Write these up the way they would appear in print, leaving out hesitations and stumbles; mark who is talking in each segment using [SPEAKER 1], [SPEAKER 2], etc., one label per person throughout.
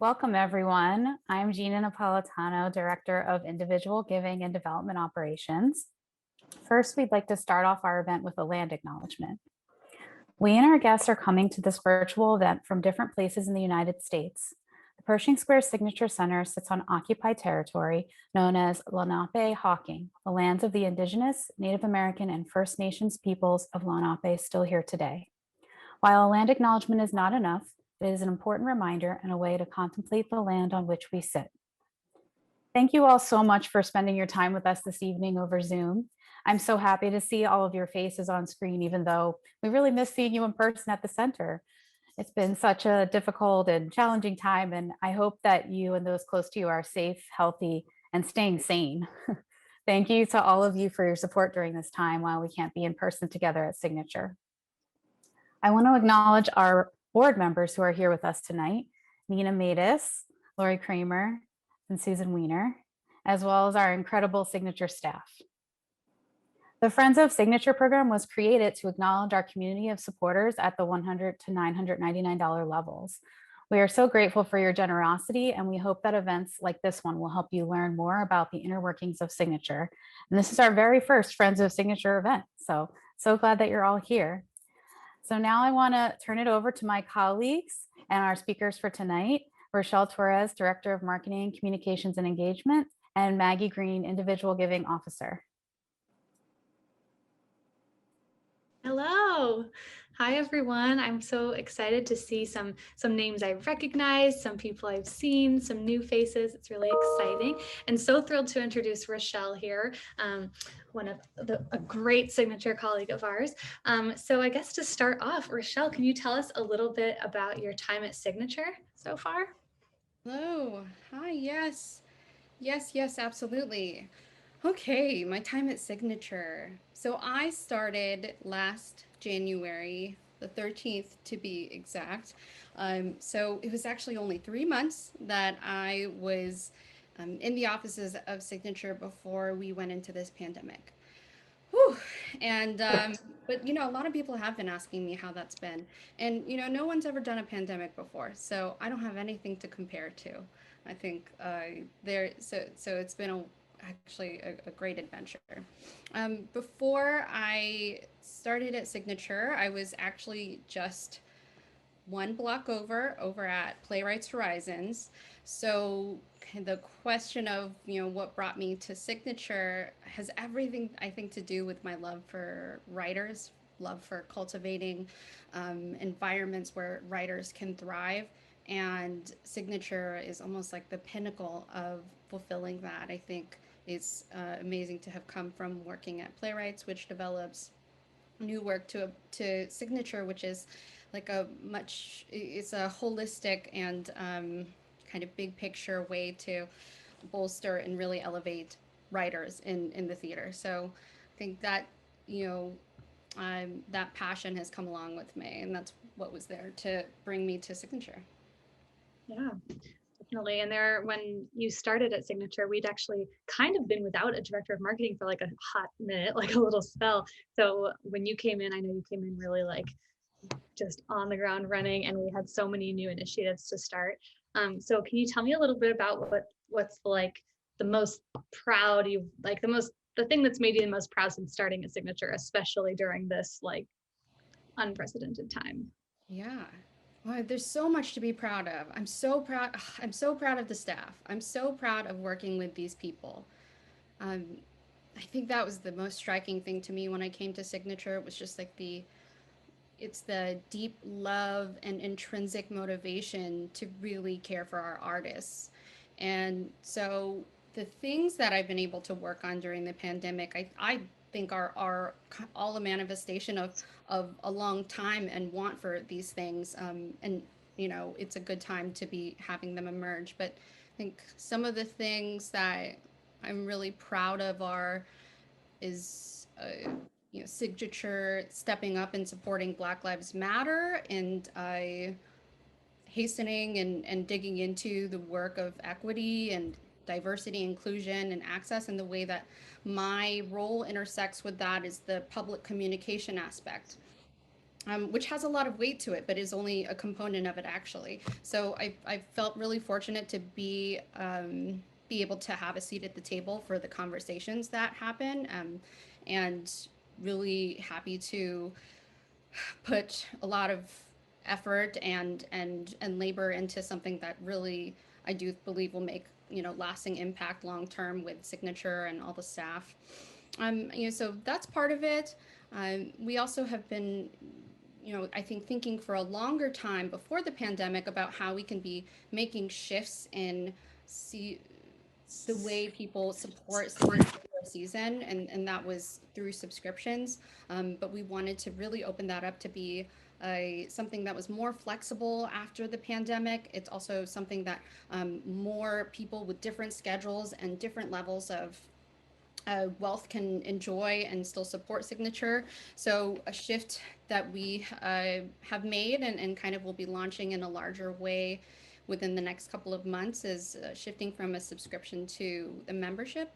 [SPEAKER 1] Welcome, everyone. I'm Gina Napolitano, Director of Individual Giving and Development Operations. First, we'd like to start off our event with a land acknowledgement. We and our guests are coming to this virtual event from different places in the United States. The Pershing Square Signature Center sits on occupied territory known as Lenape-Hawking, the lands of the Indigenous, Native American, and First Nations peoples of Lenape still here today. While a land acknowledgement is not enough, it is an important reminder and a way to contemplate the land on which we sit. Thank you all so much for spending your time with us this evening over Zoom. I'm so happy to see all of your faces on screen, even though we really miss seeing you in person at the center. It's been such a difficult and challenging time, and I hope that you and those close to you are safe, healthy, and staying sane. Thank you to all of you for your support during this time while we can't be in person together at Signature. I want to acknowledge our board members who are here with us tonight, Nina Matus, Lori Kramer, and Susan Weiner, as well as our incredible Signature staff. The Friends of Signature program was created to acknowledge our community of supporters at the $100 to $999 levels. We are so grateful for your generosity, and we hope that events like this one will help you learn more about the inner workings of Signature. And this is our very first Friends of Signature event, so glad that you're all here. So now I want to turn it over to my colleagues and our speakers for tonight, Rachelle Torres, Director of Marketing, Communications and Engagement, and Maggie Green, Individual Giving Officer.
[SPEAKER 2] Hello. Hi, everyone. I'm so excited to see some names I've recognized, some people I've seen, some new faces. It's really exciting, and so thrilled to introduce Rochelle here, one of a great Signature colleague of ours. So I guess to start off, Rochelle, can you tell us a little bit about your time at Signature so far?
[SPEAKER 3] Hello. Hi. Yes. Yes, absolutely. Okay, my time at Signature. So I started last January, the 13th to be exact. So it was actually only 3 months that I was in the offices of Signature before we went into this pandemic. Whew. And but a lot of people have been asking me how that's been, and no one's ever done a pandemic before, so I don't have anything to compare to. I think so it's been actually a great adventure. Before I started at Signature, I was actually just one block over at Playwrights Horizons. So the question of what brought me to Signature has everything, I think, to do with my love for writers, love for cultivating environments where writers can thrive, and Signature is almost like the pinnacle of fulfilling that. I think it's amazing to have come from working at Playwrights, which develops new work, to Signature, which is like it's a holistic and kind of big picture way to bolster and really elevate writers in the theater. So I think that that passion has come along with me, and that's what was there to bring me to Signature.
[SPEAKER 2] Yeah, definitely. And when you started at Signature, we'd actually kind of been without a director of marketing for like a hot minute, like a little spell. So when you came in, I know you came in really like just on the ground running, and we had so many new initiatives to start. So can you tell me a little bit about what's like the most proud you like the thing that's made you the most proud since starting at Signature, especially during this like unprecedented time?
[SPEAKER 3] Yeah. Well, there's so much to be proud of. I'm so proud. I'm so proud of the staff. I'm so proud of working with these people. Um, I think that was the most striking thing to me when I came to Signature. It was just like it's the deep love and intrinsic motivation to really care for our artists. And so the things that I've been able to work on during the pandemic, I think are all a manifestation of a long time and want for these things. And it's a good time to be having them emerge. But I think some of the things that I'm really proud of is Signature stepping up and supporting Black Lives Matter, and hastening and digging into the work of equity and diversity, inclusion, and access. And the way that my role intersects with that is the public communication aspect. which has a lot of weight to it, but is only a component of it actually. So I felt really fortunate to be able to have a seat at the table for the conversations that happen, and really happy to put a lot of effort and labor into something that really I do believe will make, you know, lasting impact long term with Signature and all the staff. You know, so that's part of it. We also have been, you know, I think thinking for a longer time before the pandemic about how we can be making shifts in the way people support a season, and that was through subscriptions. But we wanted to really open that up to be something that was more flexible after the pandemic. It's also something that more people with different schedules and different levels of wealth can enjoy and still support Signature. So a shift that we have made and kind of will be launching in a larger way within the next couple of months is shifting from a subscription to a membership.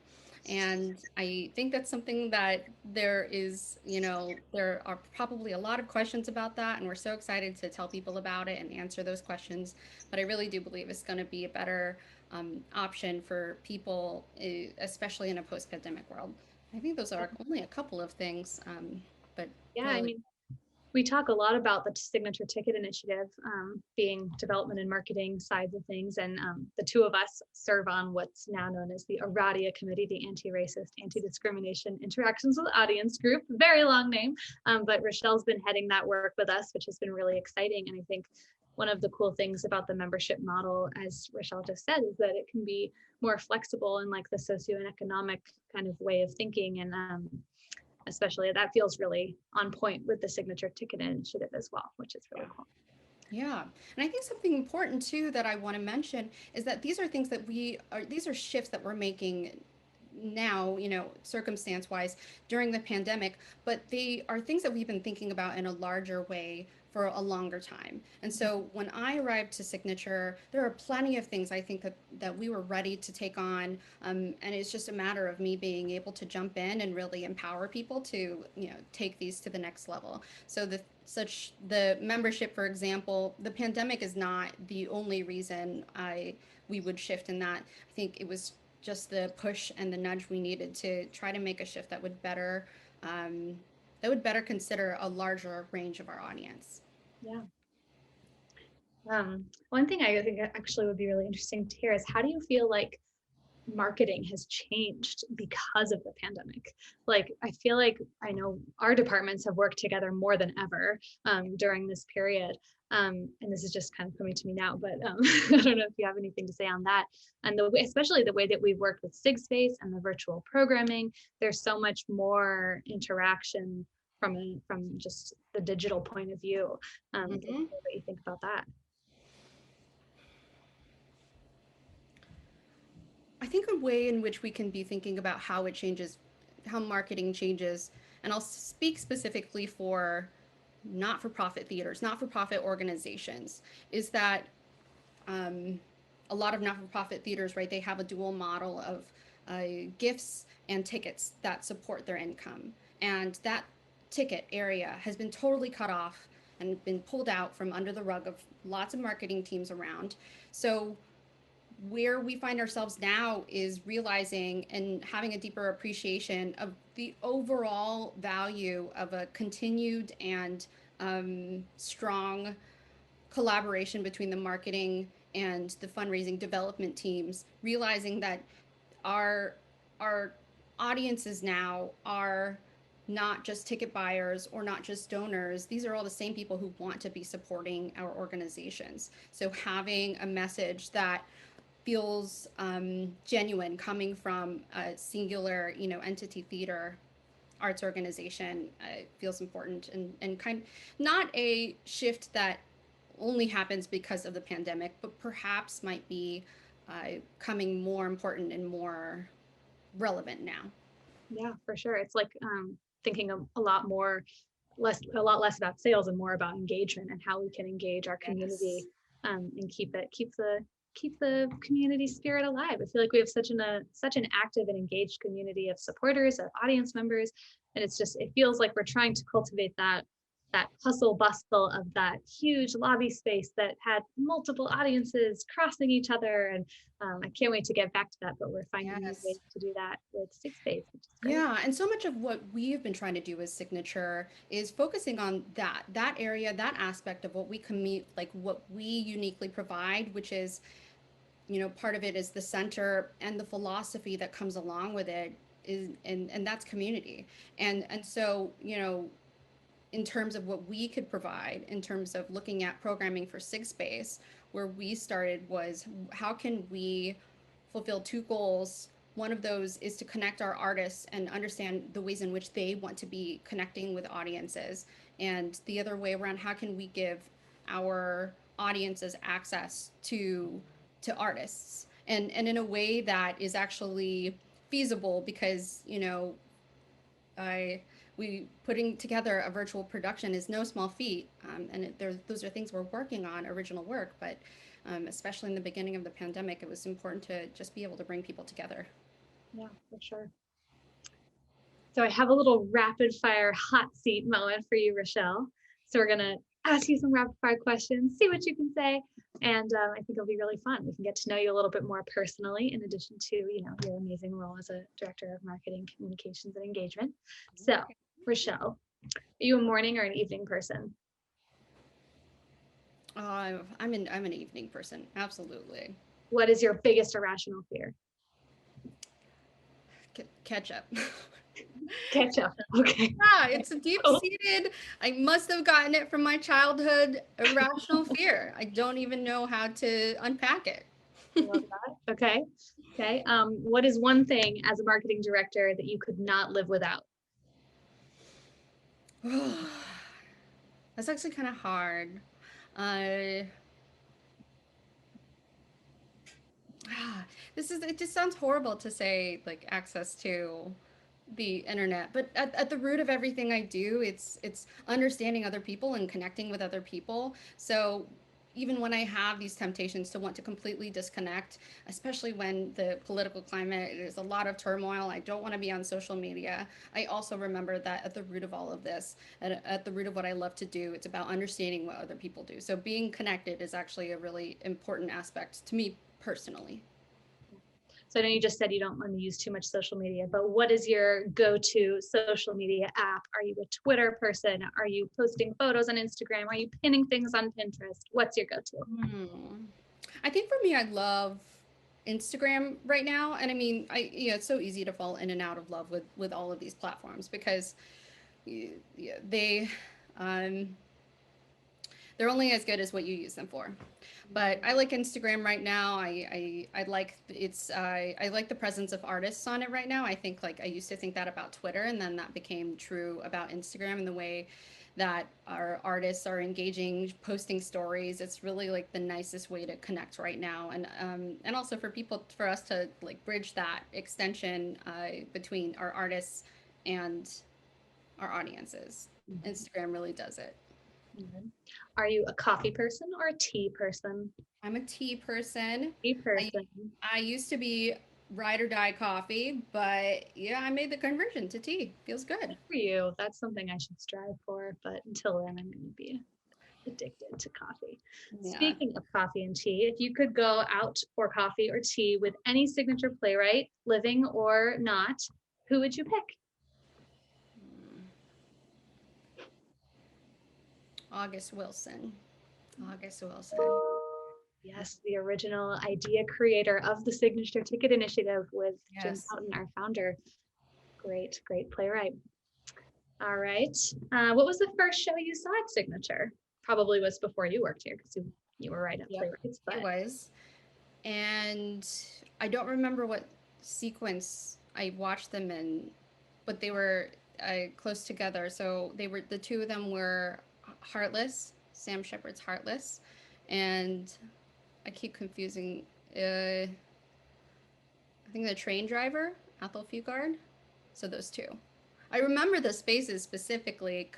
[SPEAKER 3] And I think that's something that there is, you know, there are probably a lot of questions about that, and we're so excited to tell people about it and answer those questions. But I really do believe it's going to be a better option for people, especially in a post-pandemic world. I think those are only a couple of things, but
[SPEAKER 2] Yeah,
[SPEAKER 3] really,
[SPEAKER 2] I mean, we talk a lot about the Signature Ticket Initiative being development and marketing sides of things. And the two of us serve on what's now known as the ARADIA Committee, the Anti-Racist, Anti-Discrimination Interactions with Audience Group. Very long name, but Rochelle's been heading that work with us, which has been really exciting. And I think one of the cool things about the membership model, as Rochelle just said, is that it can be more flexible in like the socioeconomic kind of way of thinking. And especially that feels really on point with the Signature Ticket Initiative as well, which is really cool.
[SPEAKER 3] yeah. And I think something important too that I want to mention is that these are things that these are shifts that we're making now, you know, circumstance wise during the pandemic, but they are things that we've been thinking about in a larger way for a longer time. And so when I arrived to Signature, there are plenty of things I think that we were ready to take on. And it's just a matter of me being able to jump in and really empower people to, you know, take these to the next level. So the membership, for example, the pandemic is not the only reason we would shift in that. I think it was just the push and the nudge we needed to try to make a shift that would better consider a larger range of our audience.
[SPEAKER 2] Yeah. One thing I think actually would be really interesting to hear is how do you feel like marketing has changed because of the pandemic? Like, I feel like I know our departments have worked together more than ever during this period. And this is just kind of coming to me now, but I don't know if you have anything to say on that. And especially the way that we've worked with SigSpace and the virtual programming, there's so much more interaction from just the digital point of view. What do you think about that?
[SPEAKER 3] I think a way in which we can be thinking about how it changes, how marketing changes, and I'll speak specifically for not-for-profit theaters, not-for-profit organizations, is that a lot of not-for-profit theaters, right, they have a dual model of gifts and tickets that support their income. And that ticket area has been totally cut off and been pulled out from under the rug of lots of marketing teams around. So where we find ourselves now is realizing and having a deeper appreciation of the overall value of a continued and strong collaboration between the marketing and the fundraising development teams, realizing that our audiences now are not just ticket buyers or not just donors. These are all the same people who want to be supporting our organizations. So having a message that feels genuine coming from a singular, you know, entity theater arts organization feels important, and kind of not a shift that only happens because of the pandemic, but perhaps might be coming more important and more relevant now.
[SPEAKER 2] Yeah, for sure. It's like thinking a lot lot less about sales and more about engagement and how we can engage our community and keep the community spirit alive. I feel like we have such an active and engaged community of supporters, of audience members, and it feels like we're trying to cultivate that that hustle bustle of that huge lobby space that had multiple audiences crossing each other. And I can't wait to get back to that, but we're finding new ways to do that with Sig Space, which is great.
[SPEAKER 3] Yeah, and so much of what we've been trying to do with Signature is focusing on that area, that aspect of what we commute, like what we uniquely provide, which is, you know, part of it is the center and the philosophy that comes along with it is, and that's community. And so, you know, in terms of what we could provide, in terms of looking at programming for Sig Space, where we started was how can we fulfill two goals. One of those is to connect our artists and understand the ways in which they want to be connecting with audiences. And the other way around, how can we give our audiences access to artists and in a way that is actually feasible because, you know, we putting together a virtual production is no small feat, and those are things we're working on, original work, but especially in the beginning of the pandemic, it was important to just be able to bring people together.
[SPEAKER 2] Yeah, for sure. So I have a little rapid fire hot seat moment for you, Rochelle. So we're gonna ask you some rapid fire questions, see what you can say, and I think it'll be really fun. We can get to know you a little bit more personally, in addition to, you know, your amazing role as a director of marketing, communications, and engagement. So, Rochelle, are you a morning or an evening person?
[SPEAKER 3] I'm an evening person, absolutely.
[SPEAKER 2] What is your biggest irrational fear?
[SPEAKER 3] Ketchup.
[SPEAKER 2] Ketchup. Okay.
[SPEAKER 3] Yeah, it's a deep-seated, I must have gotten it from my childhood irrational fear. I don't even know how to unpack it.
[SPEAKER 2] I love that. Okay. Okay. What is one thing as a marketing director that you could not live without?
[SPEAKER 3] That's actually kind of hard. Uh, it just sounds horrible to say like access to the internet, but at the root of everything I do, it's understanding other people and connecting with other people. So even when I have these temptations to want to completely disconnect, especially when the political climate is a lot of turmoil, I don't want to be on social media. I also remember that at the root of all of this, at the root of what I love to do, it's about understanding what other people do. So being connected is actually a really important aspect to me personally.
[SPEAKER 2] So I know you just said you don't want to use too much social media, but what is your go-to social media app? Are you a Twitter person? Are you posting photos on Instagram? Are you pinning things on Pinterest? What's your go-to?
[SPEAKER 3] I think for me, I love Instagram right now. And I mean, it's so easy to fall in and out of love with all of these platforms because they, um, they're only as good as what you use them for. But I like Instagram right now. I like I like the presence of artists on it right now. I think like I used to think that about Twitter, and then that became true about Instagram and the way that our artists are engaging, posting stories. It's really like the nicest way to connect right now, and also for us to like bridge that extension between our artists and our audiences. Instagram really does it.
[SPEAKER 2] Are you a coffee person or a tea person?
[SPEAKER 3] I'm a tea person.
[SPEAKER 2] Tea person.
[SPEAKER 3] I used to be ride or die coffee, but yeah, I made the conversion to tea. Feels good.
[SPEAKER 2] Good for you. That's something I should strive for, but until then, I'm going to be addicted to coffee. Yeah. Speaking of coffee and tea, if you could go out for coffee or tea with any signature playwright, living or not, who would you pick?
[SPEAKER 3] August Wilson. August Wilson.
[SPEAKER 2] Yes, the original idea creator of the Signature Ticket Initiative with Jim Houghton, our founder. Great, great playwright. All right. What was the first show you saw at Signature? Probably was before you worked here because you were right at Playwrights. But...
[SPEAKER 3] It was. And I don't remember what sequence I watched them in, but they were close together. So the two of them were Heartless, Sam Shepard's Heartless, and I keep confusing. I think the train driver, Athol Fugard. So those two. I remember the spaces specifically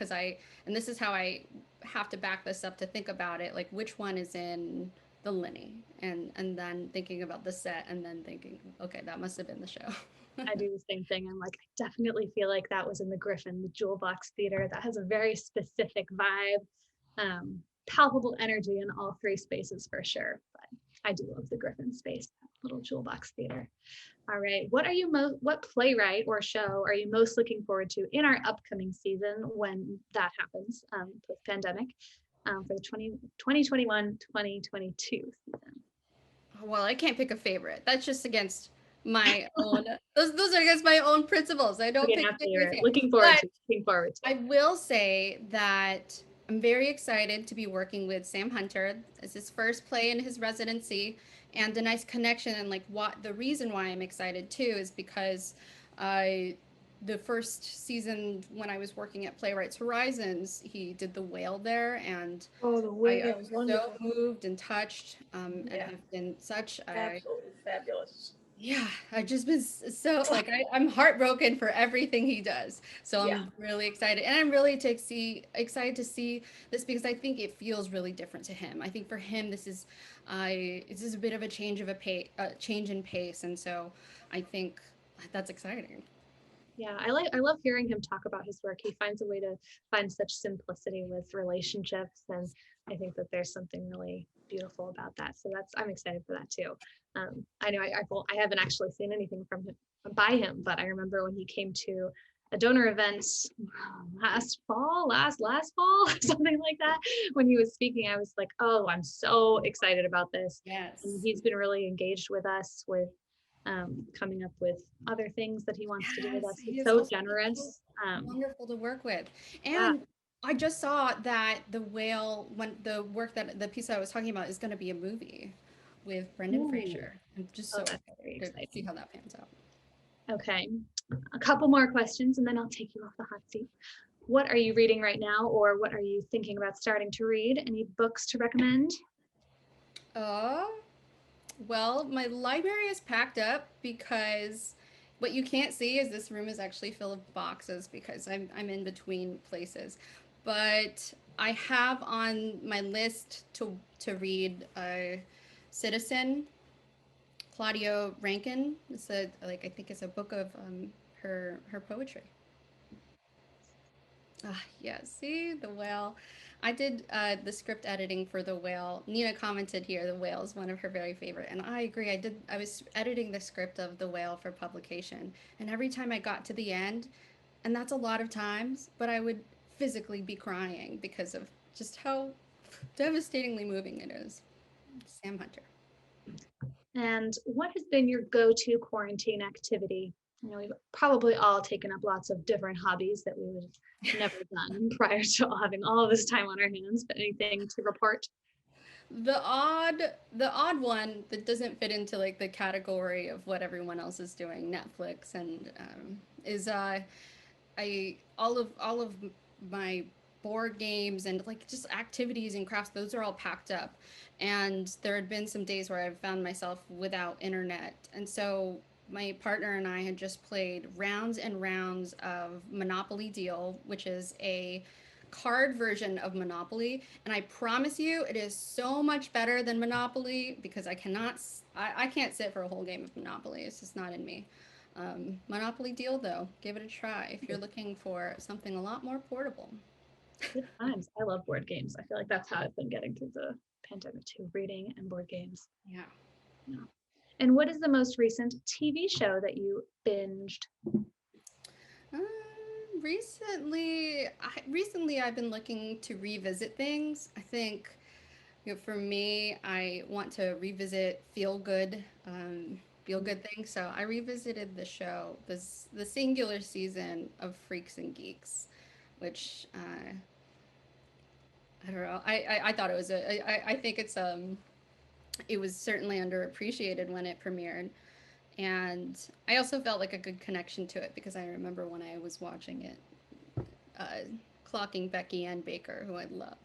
[SPEAKER 3] and this is how I have to back this up to think about it. Like which one is in the Linny, and then thinking about the set, and then thinking, okay, that must have been the show.
[SPEAKER 2] I do the same thing. I'm like, I definitely feel like that was in the Griffin, the Jewel Box Theater. That has a very specific vibe, palpable energy in all three spaces for sure. But I do love the Griffin space, that little Jewel Box Theater. All right, what playwright or show are you most looking forward to in our upcoming season when that happens, post-pandemic, for the 2021-2022 season?
[SPEAKER 3] Well, I can't pick a favorite. That's just against my own. Those are against my own principles. I don't
[SPEAKER 2] Okay,
[SPEAKER 3] pick
[SPEAKER 2] not
[SPEAKER 3] favorites.
[SPEAKER 2] favorite. Looking forward to.
[SPEAKER 3] I will say that I'm very excited to be working with Sam Hunter. It's his first play in his residency, and a nice connection. And like, what the reason why I'm excited too is because I the first season when I was working at Playwrights Horizons, he did The Whale there, and
[SPEAKER 4] Oh, the
[SPEAKER 3] I
[SPEAKER 4] way
[SPEAKER 3] was
[SPEAKER 4] was
[SPEAKER 3] so moved and touched, and
[SPEAKER 4] Yeah.
[SPEAKER 3] have been such a
[SPEAKER 4] absolutely fabulous.
[SPEAKER 3] yeah, I've just been so like I'm heartbroken for everything he does. So I'm
[SPEAKER 4] Yeah.
[SPEAKER 3] really excited, and I'm really excited to see this because I think it feels really different to him. I think for him this is a bit of a change in pace, and so I think that's exciting.
[SPEAKER 2] Yeah, I love hearing him talk about his work. He finds a way to find such simplicity with relationships, and I think that there's something really beautiful about that. So I'm excited for that too. I know I haven't actually seen anything from him by him, but I remember when he came to a donor event last fall, something like that. When he was speaking, I was like, oh, I'm so excited about this.
[SPEAKER 3] Yes.
[SPEAKER 2] And he's been really engaged with us with coming up with other things that he wants to do with us.
[SPEAKER 3] He
[SPEAKER 2] He's
[SPEAKER 3] is
[SPEAKER 2] so
[SPEAKER 3] also
[SPEAKER 2] generous.
[SPEAKER 3] wonderful to work with.
[SPEAKER 2] Yeah.
[SPEAKER 3] And I just saw that The Whale, when the piece I was talking about is going to be a movie with Brendan
[SPEAKER 2] Ooh.
[SPEAKER 3] Fraser. I'm just so
[SPEAKER 2] That's very
[SPEAKER 3] excited to see
[SPEAKER 2] exciting.
[SPEAKER 3] how that pans out.
[SPEAKER 2] Okay, a couple more questions and then I'll take you off the hot seat. What are you reading right now, or what are you thinking about starting to read? Any books to recommend?
[SPEAKER 3] Well, my library is packed up because what you can't see is this room is actually full of boxes because I'm in between places. But I have on my list to read Citizen, Claudio Rankin. It's I think it's a book of her poetry. Ah, yeah, see, The Whale. I did the script editing for The Whale. Nina commented here, The Whale is one of her very favorite. And I agree. I was editing the script of The Whale for publication. And every time I got to the end, and that's a lot of times, but I would physically be crying because of just how devastatingly moving it is. Sam Hunter.
[SPEAKER 2] And what has been your go-to quarantine activity? You know, we've probably all taken up lots of different hobbies that we would have never done prior to having all of this time on our hands, but anything to report?
[SPEAKER 3] The odd one that doesn't fit into like the category of what everyone else is doing, Netflix, and is all of my board games and like just activities and crafts, those are all packed up. And there had been some days where I've found myself without internet, and so my partner and I had just played rounds and rounds of Monopoly Deal, which is a card version of Monopoly, and I promise you it is so much better than Monopoly because I can't sit for a whole game of Monopoly. It's just not in me. Monopoly Deal though, give it a try if you're looking for something a lot more portable.
[SPEAKER 2] Good times. I love board games. I feel like that's how I've been getting through the pandemic too, reading and board games.
[SPEAKER 3] Yeah.
[SPEAKER 2] Yeah. And what is the most recent TV show that you binged?
[SPEAKER 3] Recently I've been looking to revisit things. I think, for me, I want to revisit feel good things. So I revisited the singular season of Freaks and Geeks, which I don't know. I thought it was I think it was certainly underappreciated when it premiered. And I also felt like a good connection to it because I remember when I was watching it, clocking Becky Ann Baker, who I love.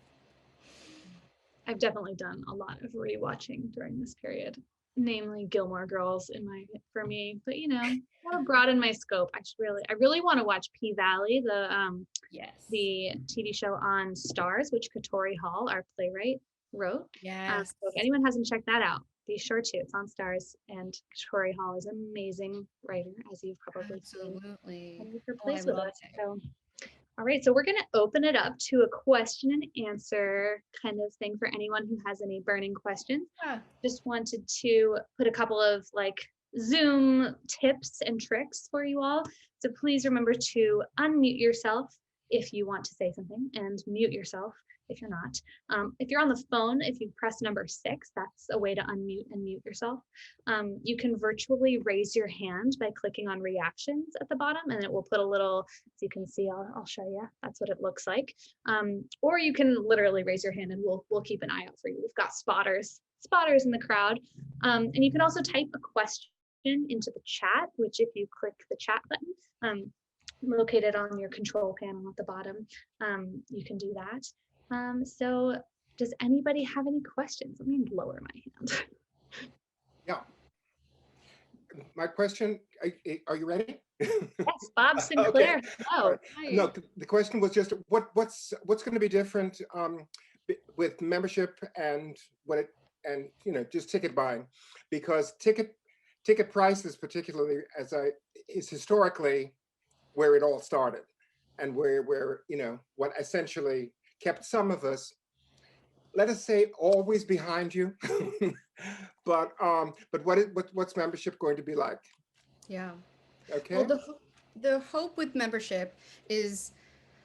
[SPEAKER 2] I've definitely done a lot of rewatching during this period, namely Gilmore Girls for me. But you know, more broaden my scope. I really want to watch P Valley,
[SPEAKER 3] Yes.
[SPEAKER 2] the TV show on Stars, which Katori Hall, our playwright, wrote.
[SPEAKER 3] Yes.
[SPEAKER 2] So if anyone hasn't checked that out, be sure to. It's on Stars, and Tori Hall is an amazing writer, as you've probably seen
[SPEAKER 3] Absolutely.
[SPEAKER 2] many of her
[SPEAKER 3] Oh, I
[SPEAKER 2] plays with
[SPEAKER 3] love
[SPEAKER 2] us.
[SPEAKER 3] it.
[SPEAKER 2] So, all right, so we're going to open it up to a question and answer kind of thing for anyone who has any burning questions.
[SPEAKER 3] Yeah.
[SPEAKER 2] Just wanted to put a couple of like Zoom tips and tricks for you all. So please remember to unmute yourself if you want to say something, and mute yourself if you're not. If you're on the phone, if you press number 6, that's a way to unmute and mute yourself. You can virtually raise your hand by clicking on reactions at the bottom, and it will put a little, as you can see, I'll show you, that's what it looks like. Or you can literally raise your hand and we'll keep an eye out for you. We've got spotters in the crowd. And you can also type a question into the chat, which if you click the chat button, located on your control panel at the bottom, you can do that. So does anybody have any questions? Let me lower my hand.
[SPEAKER 4] Yeah. My question, are you ready?
[SPEAKER 2] Yes, Bob Sinclair.
[SPEAKER 4] Okay.
[SPEAKER 2] Hello.
[SPEAKER 4] No, the question was just what's going to be different with membership and just ticket buying, because ticket prices, particularly is historically where it all started, and where what essentially kept some of us, let us say, always behind you. but what's membership going to be like?
[SPEAKER 3] Yeah.
[SPEAKER 4] Okay.
[SPEAKER 3] Well, the hope with membership is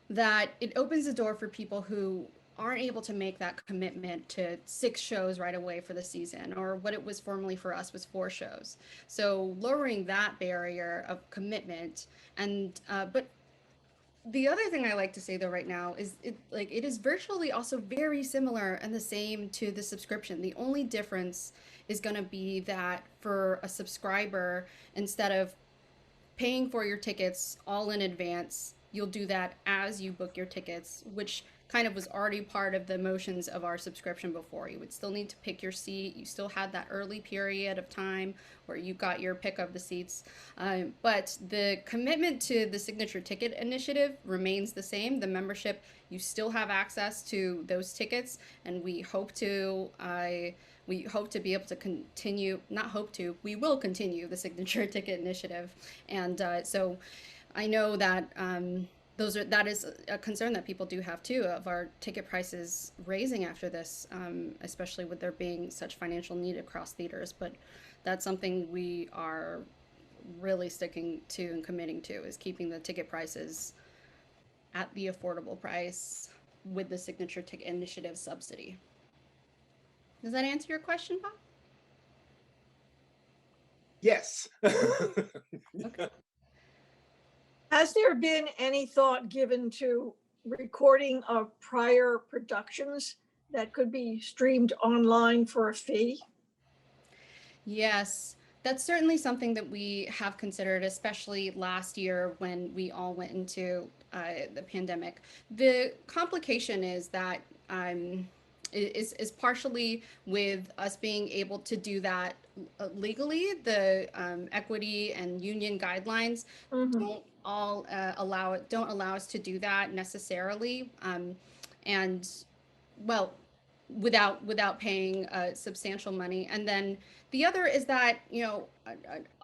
[SPEAKER 3] that it opens the door for people who aren't able to make that commitment to 6 shows right away for the season, or what it was formerly for us was 4 shows. So lowering that barrier of commitment, and but the other thing I like to say though right now is it is virtually also very similar and the same to the subscription. The only difference is going to be that for a subscriber, instead of paying for your tickets all in advance, you'll do that as you book your tickets, which kind of was already part of the motions of our subscription before. You would still need to pick your seat. You still had that early period of time where you got your pick of the seats. But the commitment to the Signature Ticket Initiative remains the same. The membership, you still have access to those tickets, and we hope to be able to continue, not hope to, we will continue the Signature Ticket Initiative. And so I know that that is a concern that people do have too, of our ticket prices raising after this, especially with there being such financial need across theaters. But that's something we are really sticking to and committing to, is keeping the ticket prices at the affordable price with the Signature Ticket Initiative subsidy. Does that answer your question, Bob?
[SPEAKER 4] Yes.
[SPEAKER 3] Okay.
[SPEAKER 5] Has there been any thought given to recording of prior productions that could be streamed online for a fee?
[SPEAKER 3] Yes, that's certainly something that we have considered, especially last year when we all went into the pandemic. The complication is that is partially with us being able to do that legally. The equity and union guidelines don't allow us to do that necessarily, and well, without paying substantial money. And then the other is that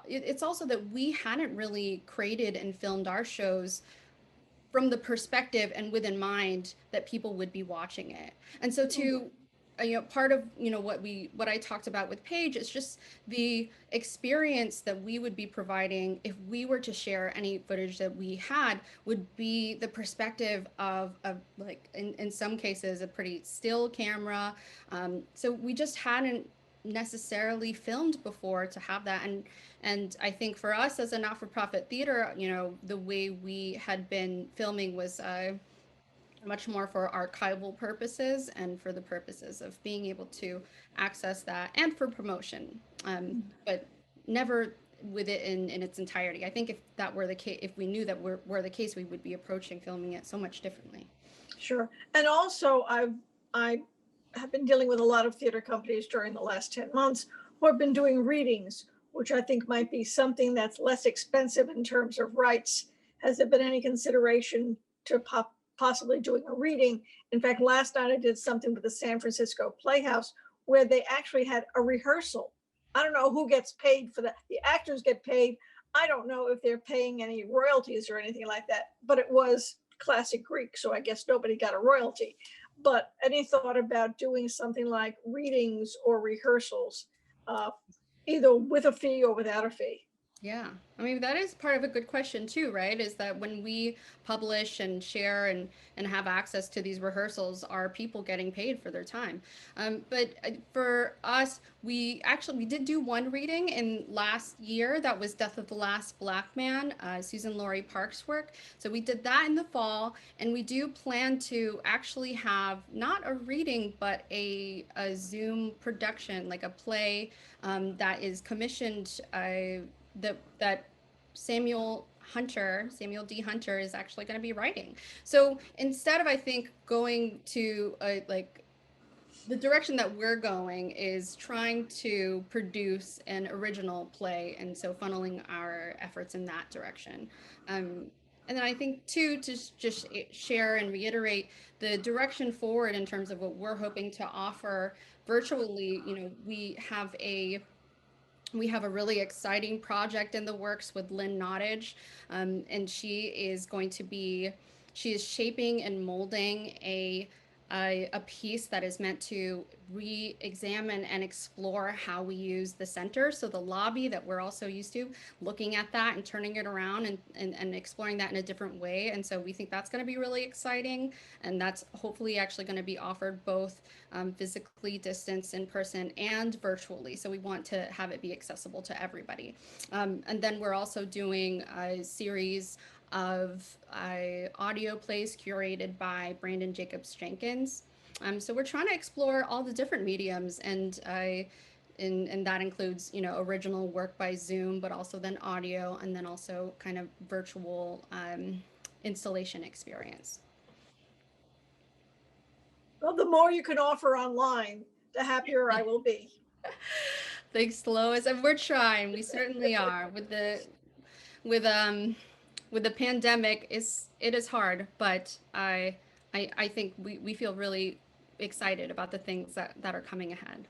[SPEAKER 3] it's also that we hadn't really created and filmed our shows from the perspective and with in mind that people would be watching it. And so to part of what I talked about with Paige is just the experience that we would be providing if we were to share any footage that we had, would be the perspective of like in some cases a pretty still camera. So we just hadn't necessarily filmed before to have that. And I think for us as a not-for-profit theater, the way we had been filming was much more for archival purposes and for the purposes of being able to access that and for promotion, but never with it in its entirety. I think if that were the case, if we knew that were the case, we would be approaching filming it so much differently.
[SPEAKER 5] Sure. And also, I have been dealing with a lot of theater companies during the last 10 months who have been doing readings, which I think might be something that's less expensive in terms of rights. Has there been any consideration to possibly doing a reading In fact, last night I did something with the San Francisco Playhouse where they actually had a rehearsal. I don't know who gets paid for that. The actors get paid. I don't know if they're paying any royalties or anything like that, but it was classic Greek, so I guess nobody got a royalty. But any thought about doing something like readings or rehearsals, either with a fee or without a fee?
[SPEAKER 3] Yeah, I mean, that is part of a good question too, right? Is that when we publish and share and have access to these rehearsals, are people getting paid for their time? But for us, we did do one reading in last year. That was Death of the Last Black Man, Susan Laurie Park's work. So we did that in the fall, and we do plan to actually have not a reading, but a Zoom production, like a play that is commissioned. That Samuel D. Hunter is actually going to be writing. So instead of, I think, going to like the direction that we're going is trying to produce an original play, and so funneling our efforts in that direction. And then I think too, to just share and reiterate the direction forward in terms of what we're hoping to offer virtually. You know, we have a really exciting project in the works with Lynn Nottage, and she is shaping and molding a piece that is meant to re-examine and explore how we use the center. So the lobby that we're also used to, looking at that and turning it around and exploring that in a different way. And so we think that's going to be really exciting. And that's hopefully actually going to be offered both physically distanced in person and virtually. So we want to have it be accessible to everybody. And then we're also doing a series of audio plays curated by Brandon Jacobs Jenkins. So we're trying to explore all the different mediums, and that includes, you know, original work by Zoom, but also then audio, and then also kind of virtual installation experience.
[SPEAKER 5] Well, the more you can offer online, the happier I will be.
[SPEAKER 3] Thanks, Lois. And we're trying. We certainly are. With the pandemic, it is hard, but I think we feel really excited about the things that are coming ahead.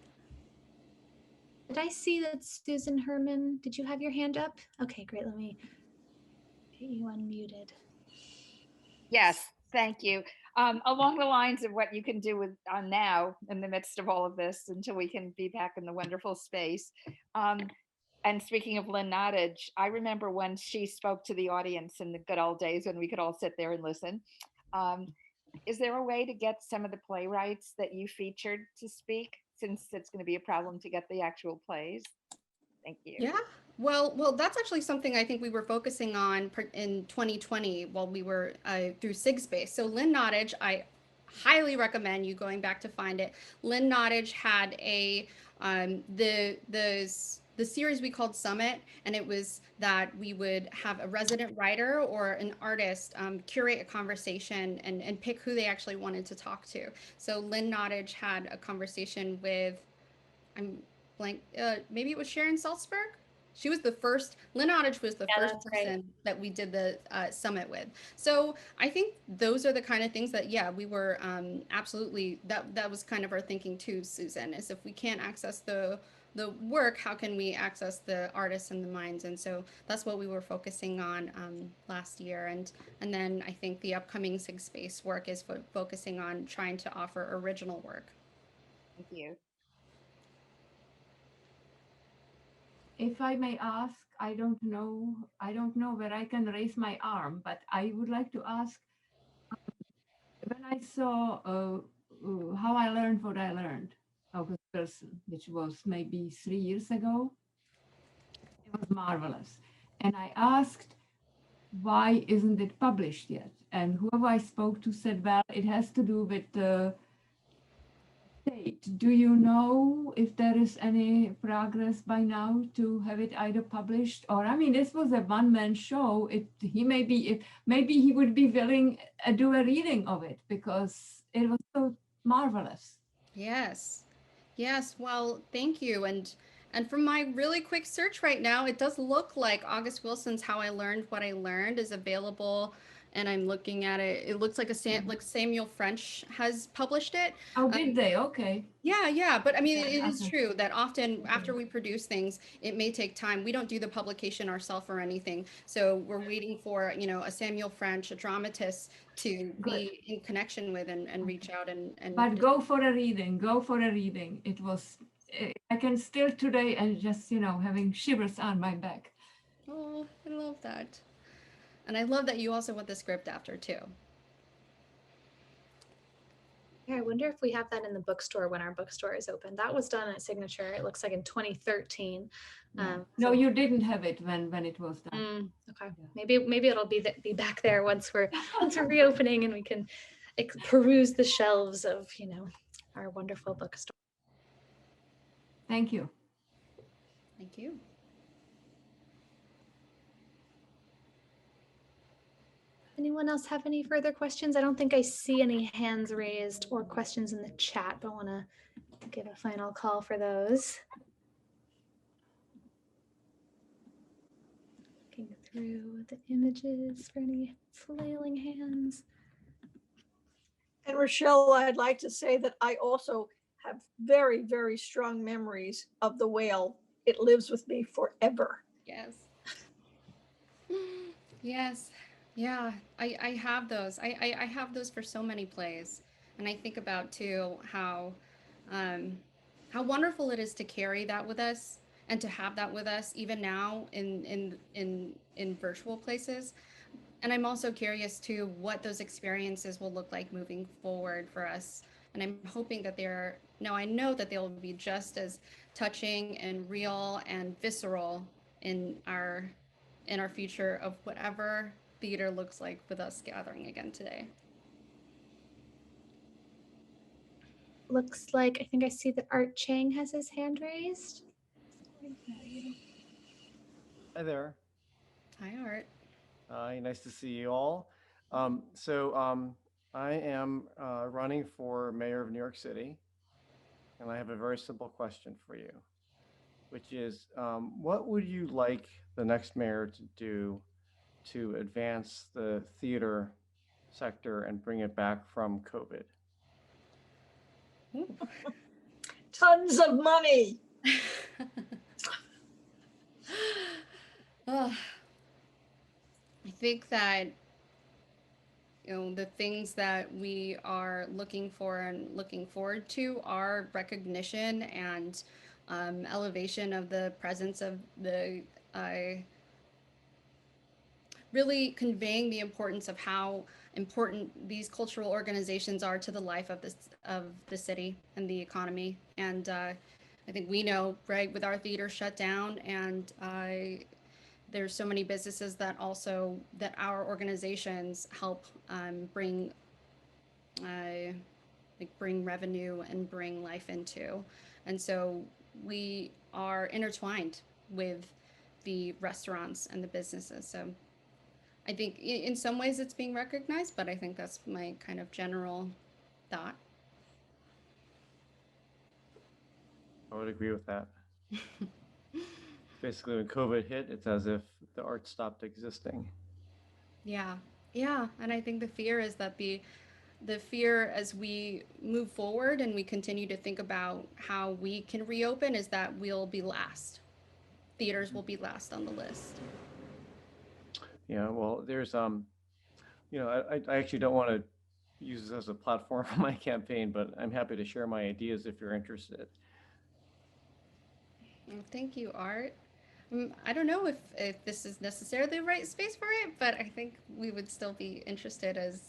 [SPEAKER 2] Did I see that Susan Herman? Did you have your hand up? Okay, great. Let me get you unmuted.
[SPEAKER 6] Yes, thank you. Along the lines of what you can do with now in the midst of all of this until we can be back in the wonderful space. And speaking of Lynn Nottage, I remember when she spoke to the audience in the good old days when we could all sit there and listen. Is there a way to get some of the playwrights that you featured to speak, since it's going to be a problem to get the actual plays? Thank you.
[SPEAKER 3] Yeah. Well, that's actually something I think we were focusing on in 2020 while we were through SIGSpace. So Lynn Nottage, I highly recommend you going back to find it. Lynn Nottage had the series we called Summit, and it was that we would have a resident writer or an artist curate a conversation and pick who they actually wanted to talk to. So Lynn Nottage had a conversation with, maybe it was Sharon Salzberg. She was the first, Lynn Nottage was the first person that we did the summit with. So I think those are the kind of things that, yeah, we were absolutely, that was kind of our thinking too, Susan, is if we can't access the work, how can we access the artists and the minds? And so that's what we were focusing on last year. And then I think the upcoming SIGSpace work is focusing on trying to offer original work.
[SPEAKER 6] Thank you.
[SPEAKER 7] If I may ask, I don't know where I can raise my arm, but I would like to ask, when I saw How I Learned What I Learned, August Wilson, which was maybe 3 years ago, it was marvelous. And I asked, why isn't it published yet? And whoever I spoke to said, well, it has to do with the state. Do you know if there is any progress by now to have it either published, or, I mean, this was a one-man show. Maybe he would be willing to do a reading of it because it was so marvelous.
[SPEAKER 3] Yes. Well, thank you. And from my really quick search right now, it does look like August Wilson's How I Learned What I Learned is available and I'm looking at it. It looks like like Samuel French has published it.
[SPEAKER 7] Oh, did they? Okay.
[SPEAKER 3] Yeah. But I mean, it is
[SPEAKER 7] Okay.
[SPEAKER 3] true that often after we produce things, it may take time. We don't do the publication ourselves or anything. So we're waiting for, a Samuel French, a dramatist, to
[SPEAKER 7] Good.
[SPEAKER 3] be in connection with and reach out and
[SPEAKER 7] But go for a reading. Go for a reading. It was. I can still today and just having shivers on my back.
[SPEAKER 3] Oh, I love that. And I love that you also want the script after too.
[SPEAKER 2] Yeah, I wonder if we have that in the bookstore when our bookstore is open. That was done at Signature. It looks like in 2013.
[SPEAKER 7] Yeah.
[SPEAKER 2] So-
[SPEAKER 7] No, you didn't have it when it was done.
[SPEAKER 2] Okay,
[SPEAKER 7] Yeah.
[SPEAKER 2] maybe it'll be back there once we're reopening and we can peruse the shelves of our wonderful bookstore.
[SPEAKER 7] Thank you.
[SPEAKER 3] Thank you.
[SPEAKER 2] Anyone else have any further questions? I don't think I see any hands raised or questions in the chat, but want to give a final call for those. Looking through the images for any flailing hands.
[SPEAKER 5] And Rochelle, I'd like to say that I also have very, very strong memories of the whale. It lives with me forever.
[SPEAKER 3] Yes. Yes. Yeah. I have those. I have those for so many plays. And I think about too how wonderful it is to carry that with us and to have that with us even now in virtual places. And I'm also curious too what those experiences will look like moving forward for us. And I'm hoping that I know that they'll be just as touching and real and visceral in our future of whatever theater looks like with us gathering again today.
[SPEAKER 2] Looks like, I think I see that Art Chang has his hand raised.
[SPEAKER 8] Hi there.
[SPEAKER 3] Hi, Art.
[SPEAKER 8] Hi, nice to see you all. I am running for mayor of New York City, and I have a very simple question for you, which is, what would you like the next mayor to do to advance the theater sector and bring it back from COVID?
[SPEAKER 3] Ooh.
[SPEAKER 5] Tons of money.
[SPEAKER 3] Oh, I think that the things that we are looking for and looking forward to are recognition and elevation of the presence of the really conveying the importance of how important these cultural organizations are to the life of the city and the economy. And I think we know, right, with our theater shut down, and there's so many businesses that our organizations help bring revenue and bring life into. And so we are intertwined with the restaurants and the businesses. So I think in some ways it's being recognized, but I think that's my kind of general thought.
[SPEAKER 8] I would agree with that. Basically, when COVID hit, it's as if the art stopped existing.
[SPEAKER 3] Yeah. And I think the fear is that the fear as we move forward and we continue to think about how we can reopen is that we'll be last. Theaters will be last on the list.
[SPEAKER 8] Yeah, well, there's I actually don't want to use this as a platform for my campaign, but I'm happy to share my ideas if you're interested.
[SPEAKER 3] Well, thank you, Art. I don't know if this is necessarily the right space for it, but I think we would still be interested as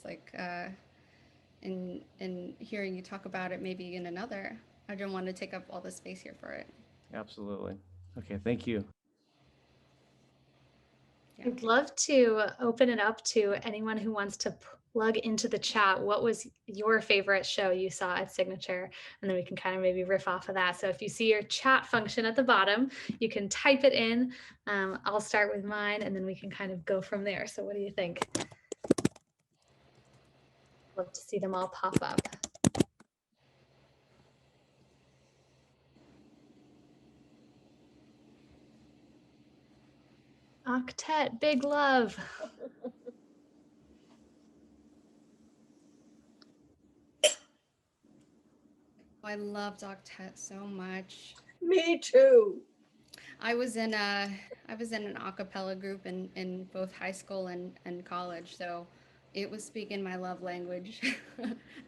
[SPEAKER 3] in hearing you talk about it maybe in another. I don't want to take up all the space here for it.
[SPEAKER 8] Absolutely. Okay, thank you.
[SPEAKER 3] Yeah.
[SPEAKER 2] I'd love to open it up to anyone who wants to plug into the chat. What was your favorite show you saw at Signature? And then we can kind of maybe riff off of that. So if you see your chat function at the bottom, you can type it in. I'll start with mine and then we can kind of go from there. So what do you think? Love to see them all pop up. Octet, big love.
[SPEAKER 3] I loved octet so much.
[SPEAKER 5] Me too.
[SPEAKER 3] I was in an a cappella group in both high school and college, so it was speaking my love language.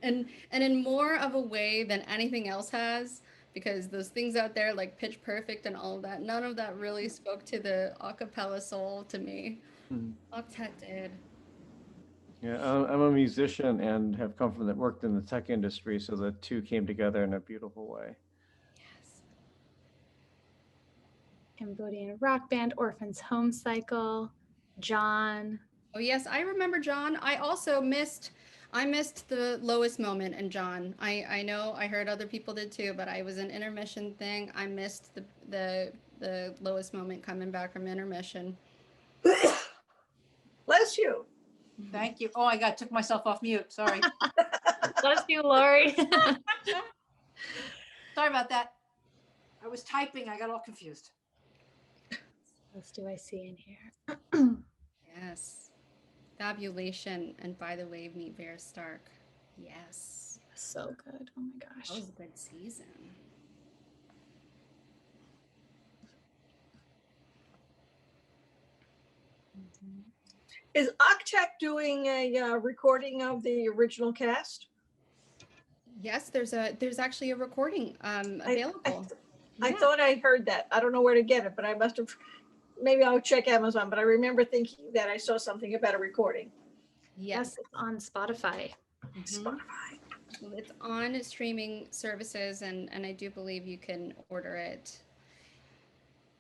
[SPEAKER 3] and in more of a way than anything else has, because those things out there like Pitch Perfect and all of that, none of that really spoke to the a cappella soul to me.
[SPEAKER 8] Mhm.
[SPEAKER 3] Octet did.
[SPEAKER 8] Yeah, I'm a musician and have come from worked in the tech industry, so the two came together in a beautiful way.
[SPEAKER 3] Yes.
[SPEAKER 1] Cambodian rock band, Orphans Home Cycle, John.
[SPEAKER 3] Oh yes, I remember John. I missed the lowest moment in John. I know I heard other people did too, but I was an intermission thing. I missed the lowest moment coming back from intermission.
[SPEAKER 5] Bless you.
[SPEAKER 9] Thank you. Oh, took myself off mute. Sorry.
[SPEAKER 1] Bless you, Lori.
[SPEAKER 9] Sorry about that. I was typing. I got all confused.
[SPEAKER 1] What else do I see in here?
[SPEAKER 3] Yes. Fabulation and By the Wave meet Vera Stark. Yes.
[SPEAKER 1] So good. Oh my gosh.
[SPEAKER 3] That was a good season.
[SPEAKER 5] Is Octec doing a recording of the original cast?
[SPEAKER 3] Yes, there's actually a recording available.
[SPEAKER 5] I
[SPEAKER 3] Yeah.
[SPEAKER 5] thought I heard that. I don't know where to get it, but I must have, maybe I'll check Amazon, but I remember thinking that I saw something about a recording.
[SPEAKER 3] Yes.
[SPEAKER 1] It's on Spotify.
[SPEAKER 3] Mhm.
[SPEAKER 5] Spotify.
[SPEAKER 3] It's on streaming services, and I do believe you can order it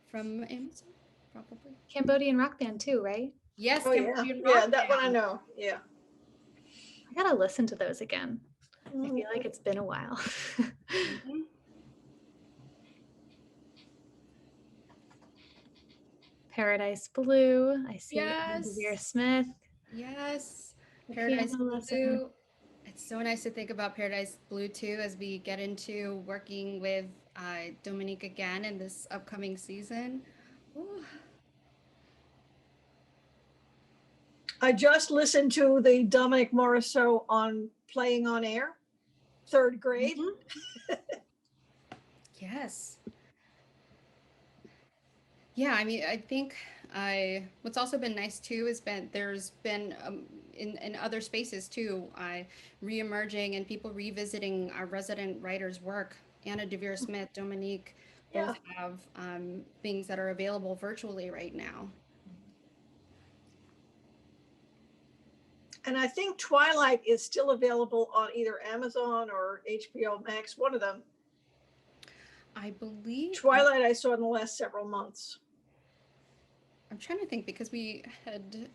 [SPEAKER 3] from Amazon, probably.
[SPEAKER 1] Cambodian rock band too, right?
[SPEAKER 3] Yes,
[SPEAKER 5] Oh, yeah.
[SPEAKER 3] Cambodian
[SPEAKER 5] Yeah,
[SPEAKER 3] rock
[SPEAKER 5] that one I
[SPEAKER 3] band.
[SPEAKER 5] know. Yeah.
[SPEAKER 1] I gotta listen to those again. I
[SPEAKER 5] Mm.
[SPEAKER 1] feel like it's been a while.
[SPEAKER 3] Mhm.
[SPEAKER 1] Paradise Blue. I see
[SPEAKER 3] Yes.
[SPEAKER 1] Vera Smith.
[SPEAKER 3] Yes,
[SPEAKER 1] The
[SPEAKER 3] Paradise
[SPEAKER 1] piano lesson.
[SPEAKER 3] Blue. It's so nice to think about Paradise Blue too, as we get into working with Dominique again in this upcoming season. Ooh.
[SPEAKER 5] I just listened to the Dominic Morris show on Playing on Air, third grade.
[SPEAKER 3] Mhm. Yes. Yeah, I mean, I think what's also been nice too is there's been in other spaces too, reemerging and people revisiting our resident writers' work. Anna DeVere Smith, Dominique,
[SPEAKER 5] Yeah.
[SPEAKER 3] both have things that are available virtually right now.
[SPEAKER 5] And I think Twilight is still available on either Amazon or HBO Max, one of them.
[SPEAKER 3] I believe
[SPEAKER 5] Twilight I saw in the last several months.
[SPEAKER 3] I'm trying to think because we had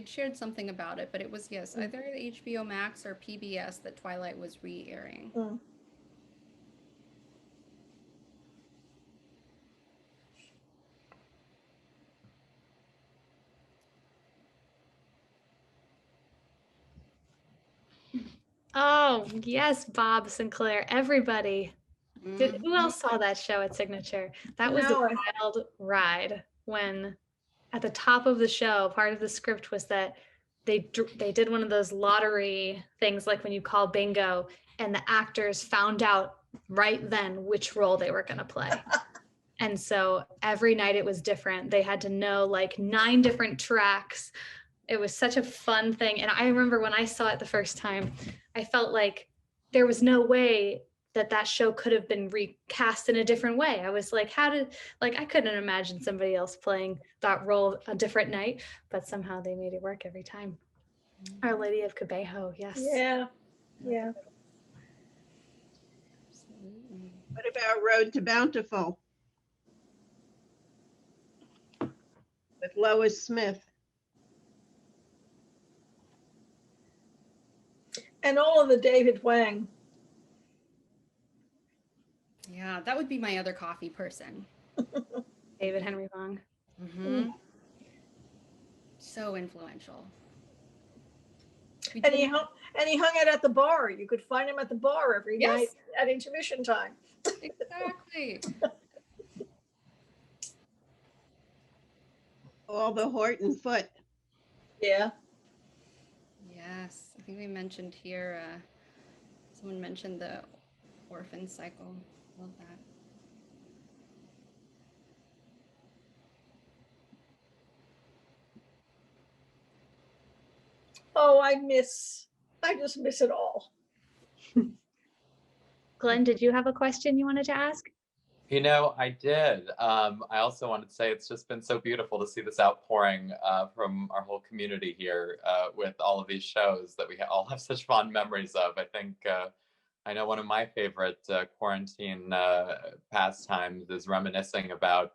[SPEAKER 3] shared something about it, but it was yes, either HBO Max or PBS that Twilight was re-airing.
[SPEAKER 5] Mm.
[SPEAKER 1] Oh, yes, Bob Sinclair. Everybody. Who else
[SPEAKER 3] Mhm.
[SPEAKER 1] saw that show at Signature? That was
[SPEAKER 5] No,
[SPEAKER 1] a wild ride when at the top of the show, part of the script was that they did one of those lottery things like when you call bingo and the actors found out right then which role they were going to play. And so every night it was different. They had to know like 9 different tracks. It was such a fun thing. And I remember when I saw it the first time, I felt like there was no way that show could have been recast in a different way. I was like, I couldn't imagine somebody else playing that role a different night, but somehow they made it work every time. Our Lady of Cabejo, yes.
[SPEAKER 5] yeah, yeah.
[SPEAKER 3] Absolutely.
[SPEAKER 10] What about Road to Bountiful with Lois Smith?
[SPEAKER 5] And all of the David Wang.
[SPEAKER 3] Yeah, that would be my other coffee person.
[SPEAKER 1] David Henry Vong.
[SPEAKER 3] Mm-hmm. So influential. We
[SPEAKER 5] And he
[SPEAKER 3] did-
[SPEAKER 5] hung out at the bar. You could find him at the bar every
[SPEAKER 3] Yes.
[SPEAKER 5] night at intermission time.
[SPEAKER 3] Exactly.
[SPEAKER 10] All the Horton Foot.
[SPEAKER 5] Yeah.
[SPEAKER 3] Yes, I think we mentioned here, someone mentioned the Orphan Cycle. Love that.
[SPEAKER 5] Oh, I just miss it all.
[SPEAKER 2] Glenn, did you have a question you wanted to ask?
[SPEAKER 11] You know, I did. I also wanted to say it's just been so beautiful to see this outpouring from our whole community here with all of these shows that we all have such fond memories of. I think I know one of my favorite quarantine pastimes is reminiscing about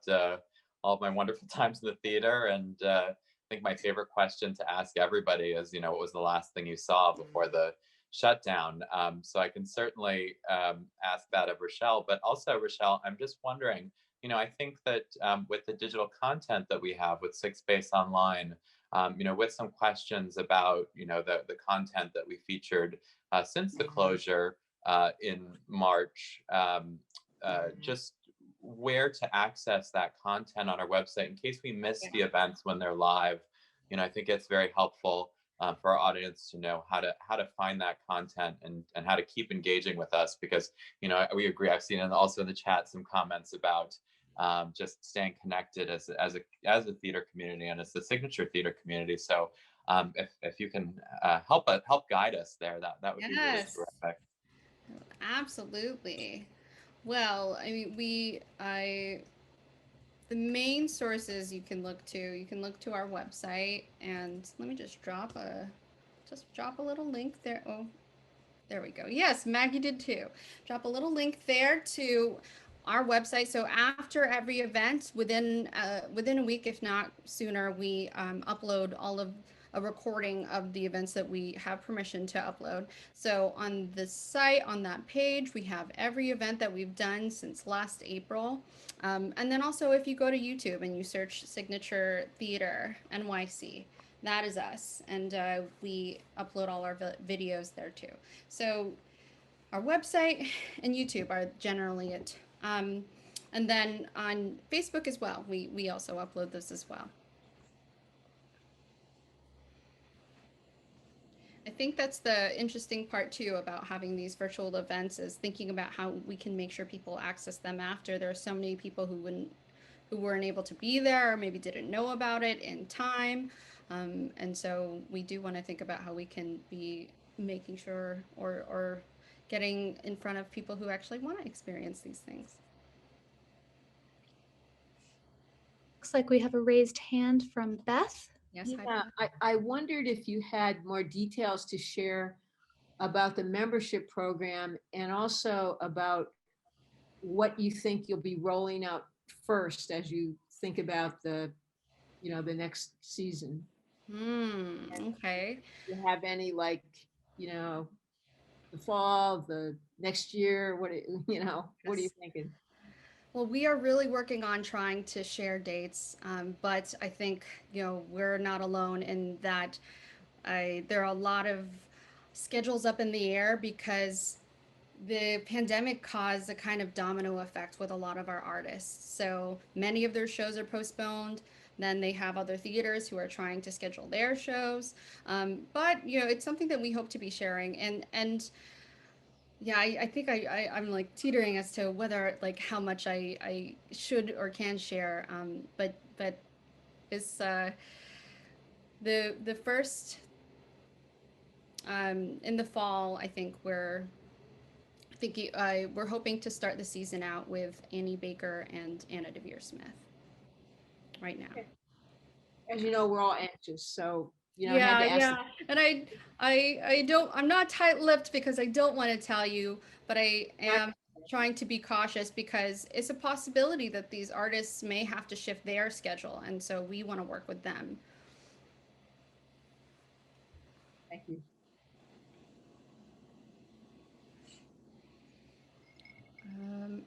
[SPEAKER 11] all of my wonderful times in the theater. And I think my favorite question to ask everybody is, what was the last thing you saw before the shutdown? So I can certainly ask that of Rochelle, but also Rochelle, I'm just wondering, I think that with the digital content that we have with Six Space Online, with some questions about, the content that we featured since the closure in March, just where to access that content on our website in case we miss the events when they're live. I think it's very helpful for our audience to know how to find that content and how to keep engaging with us, because we agree. I've seen also in the chat some comments about just staying connected as a theater community and as the Signature theater community. So if you can help guide us there, that would be really terrific.
[SPEAKER 3] Absolutely. Well, I mean, the main sources you can look to our website, and let me just drop a little link there. Oh, there we go. Yes, Maggie did too. Drop a little link there to our website. So after every event, within a week, if not sooner, we upload all of a recording of the events that we have permission to upload. So on the site, on that page, we have every event that we've done since last April. And then also if you go to YouTube and you search Signature Theater NYC, that is us. And we upload all our videos there too. So our website and YouTube are generally it. And then on Facebook as well, we also upload this as well. I think that's the interesting part too about having these virtual events, is thinking about how we can make sure people access them after. There are so many people who weren't able to be there or maybe didn't know about it in time. And so we do want to think about how we can be making sure or getting in front of people who actually want to experience these things.
[SPEAKER 2] Looks like we have a raised hand from Beth.
[SPEAKER 3] Yes.
[SPEAKER 12] Yeah, I wondered if you had more details to share about the membership program, and also about what you think you'll be rolling out first as you think about the next season.
[SPEAKER 3] Okay.
[SPEAKER 12] Do you have any, like, the fall, the next year? What are you thinking?
[SPEAKER 3] Well, we are really working on trying to share dates, but I think we're not alone in that. There are a lot of schedules up in the air because the pandemic caused a kind of domino effect with a lot of our artists. So many of their shows are postponed. Then they have other theaters who are trying to schedule their shows. But it's something that we hope to be sharing. And yeah, I think I'm like teetering as to whether, like, how much I should or can share. But it's the first in the fall. I think we're hoping to start the season out with Annie Baker and Anna Devere Smith right now.
[SPEAKER 12] As you know, we're all anxious, so I had to ask.
[SPEAKER 3] And I'm not tight-lipped because I don't want to tell you, but I am trying to be cautious because it's a possibility that these artists may have to shift their schedule, and so we want to work with them.
[SPEAKER 12] Thank you.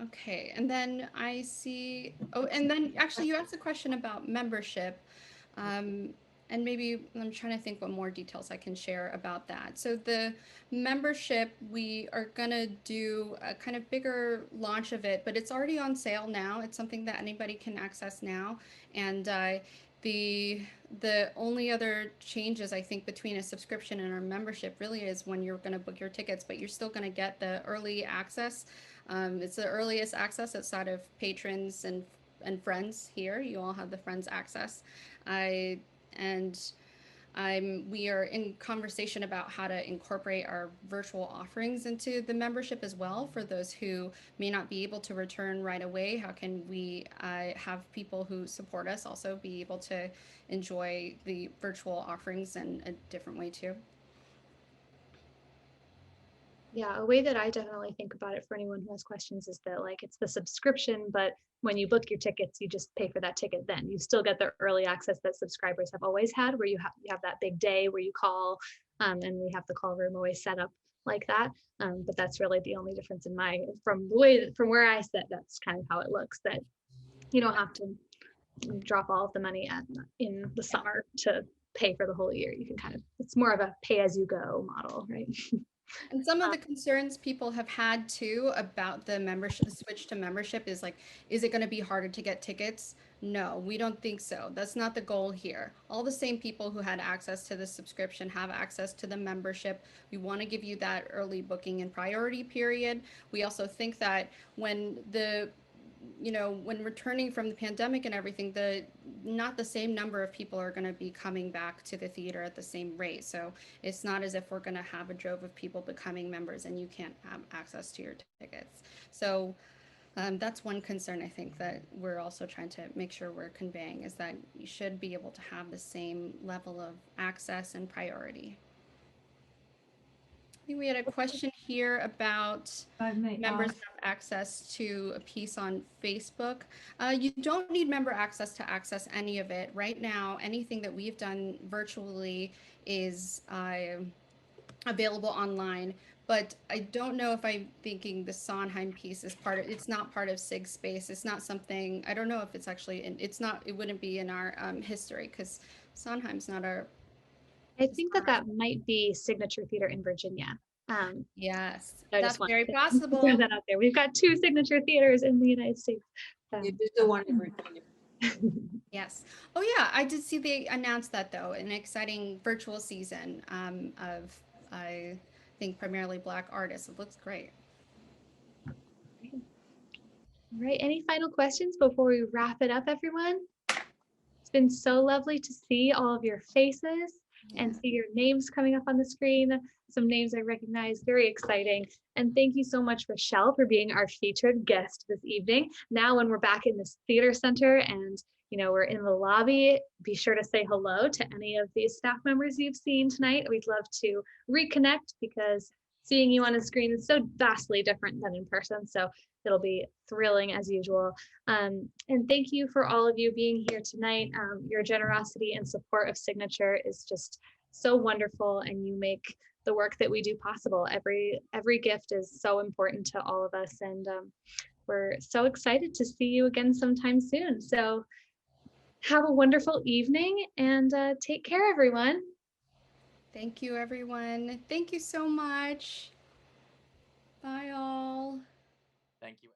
[SPEAKER 3] Okay, and then I see, and then actually you asked a question about membership. And maybe I'm trying to think what more details I can share about that. So the membership, we are gonna do a kind of bigger launch of it, but it's already on sale now. It's something that anybody can access now. And The only other changes I think between a subscription and our membership really is when you're going to book your tickets, but you're still going to get the early access. It's the earliest access outside of patrons and friends here. You all have the friends access. We are in conversation about how to incorporate our virtual offerings into the membership as well for those who may not be able to return right away. How can we have people who support us also be able to enjoy the virtual offerings in a different way too?
[SPEAKER 2] Yeah, a way that I definitely think about it for anyone who has questions is that like it's the subscription, but when you book your tickets, you just pay for that ticket then. You still get the early access that subscribers have always had, where you have that big day where you call, and we have the call room always set up like that. But that's really the only difference from where I sit. That's kind of how it looks. That you don't have to drop all of the money in the summer to pay for the whole year. You can it's more of a pay as you go model, right?
[SPEAKER 3] And some of the concerns people have had too about the membership, the switch to membership is like, is it going to be harder to get tickets? No, we don't think so. That's not the goal here. All the same people who had access to the subscription have access to the membership. We want to give you that early booking and priority period. We also think that when when returning from the pandemic and everything, not the same number of people are going to be coming back to the theater at the same rate. So it's not as if we're going to have a drove of people becoming members and you can't have access to your tickets. So that's one concern I think that we're also trying to make sure we're conveying, is that you should be able to have the same level of access and priority. I think we had a question here about members have access to a piece on Facebook. You don't need member access to access any of it. Right now, anything that we've done virtually is available online, but I don't know if I'm thinking the Sondheim piece is it's not part of SIG space. It's not something, I don't know if it's actually, it wouldn't be in our history because Sondheim's not our.
[SPEAKER 2] I think that might be Signature Theater in Virginia.
[SPEAKER 3] Yes,
[SPEAKER 2] that's
[SPEAKER 3] very possible.
[SPEAKER 2] Throw that out there. We've got 2 Signature Theaters in the United States.
[SPEAKER 12] There's the one in Virginia.
[SPEAKER 3] Yes. Oh yeah, I did see they announced that though, an exciting virtual season of, I think, primarily Black artists. It looks great.
[SPEAKER 2] All right. Any final questions before we wrap it up, everyone? It's been so lovely to see all of your faces and see your names coming up on the screen. Some names I recognize, very exciting. And thank you so much, Rochelle, for being our featured guest this evening. Now, when we're back in this theater center and we're in the lobby, be sure to say hello to any of these staff members you've seen tonight. We'd love to reconnect because seeing you on a screen is so vastly different than in person. So it'll be thrilling as usual. And thank you for all of you being here tonight. Your generosity and support of Signature is just so wonderful, and you make the work that we do possible. Every gift is so important to all of us, and we're so excited to see you again sometime soon. So have a wonderful evening and take care, everyone.
[SPEAKER 3] Thank you, everyone. Thank you so much. Bye, all.
[SPEAKER 11] Thank you.